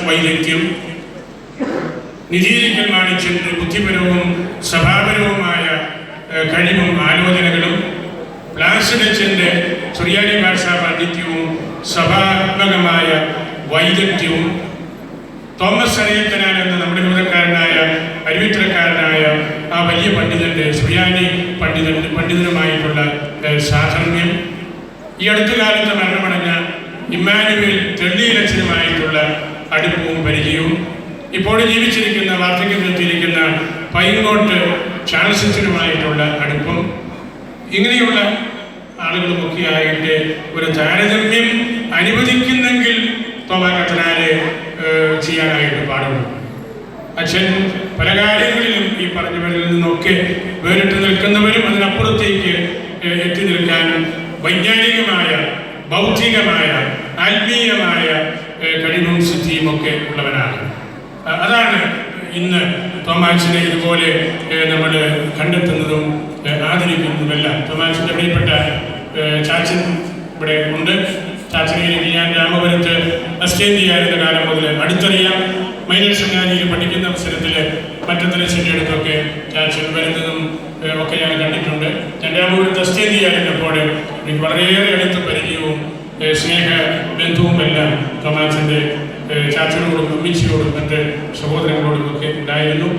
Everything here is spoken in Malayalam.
വൈദഗ്ധ്യം, നിധീരിക്കൽ മാണിച്ചന്റെ ബുദ്ധിപരവും സഭാപരവുമായ കഴിവും ആലോചനകളും, പ്ലാസിഡച്ചന്റെ സുറിയാനി ഭാഷാ പാണ്ഡിത്യവും സഭാത്മകമായ വൈദഗ്ധ്യവും, തോമസ് അറിയത്തനാൻ എന്ന നമ്മുടെ യുവതക്കാരനായ അരുവിത്രക്കാരനായ ആ വലിയ പണ്ഡിതന്റെ സുറിയാനി പണ്ഡിതനുമായിട്ടുള്ള സാധർമ്മ്യം, ഈ അടുത്ത കാലത്ത് മരണമടഞ്ഞ ഇമ്മാനുവേൽ തെള്ളിയിലച്ചനുമായിട്ടുള്ള അടുപ്പവും പരിചയവും, ഇപ്പോൾ ജീവിച്ചിരിക്കുന്ന വാർദ്ധക്യത്തിലെത്തിയിരിക്കുന്ന പൈങ്ങോട്ട് ചാൾസച്ചനുമായിട്ടുള്ള അടുപ്പം, ഇങ്ങനെയുള്ള ആളുകളുമൊക്കെയായിട്ട് ഒരു താരതമ്യം അനുവദിക്കുന്നെങ്കിൽ തോമാ കത്തനാരെ ചെയ്യാനായിട്ട് പാടുള്ളൂ. അച്ഛൻ പല കാര്യങ്ങളിലും ഈ പറഞ്ഞവരിൽ നിന്നൊക്കെ വേറിട്ട് നിൽക്കുന്നവരും അതിനപ്പുറത്തേക്ക് എത്തി നിൽക്കാനും വൈജ്ഞാനികമായ, ബൗദ്ധികമായ, ആത്മീയമായ കഴിവും സിദ്ധിയും ഒക്കെ ഉള്ളവനാണ്. അതാണ് ഇന്ന് തോമാച്ചനെ ഇതുപോലെ നമ്മൾ കണ്ടെത്തുന്നതും ആദരിക്കുന്നതുമെല്ലാം. തോമാച്ചൻ്റെ പ്രിയപ്പെട്ട ചാച്ചൻ ഇവിടെ ഉണ്ട്. ചാച്ചനെ ഞാൻ രാമപുരത്ത് അസ്റ്റേന്തിയായിരുന്ന കാലം മുതൽ അടുത്തറിയാം. മൈനർ സെമിനാരിയിൽ പഠിക്കുന്ന അവസരത്തിൽ മറ്റത്തലശ്ശേരി അടുത്തൊക്കെ ചാച്ചൻ വരുന്നതും ഒക്കെ ഞാൻ കണ്ടിട്ടുണ്ട്. ഞാൻ രാമപുരത്ത് അസ്റ്റേന്തിയായിരുന്നപ്പോൾ എനിക്ക് വളരെയേറെ അടുത്ത പരിചയവും സ്നേഹ ബന്ധവുമെല്ലാം തോമാച്ചൻ്റെ ചാച്ചനോടും അമ്മച്ചിയോടും മറ്റ് സഹോദരങ്ങളോടും ഒക്കെ ഉണ്ടായിരുന്നു.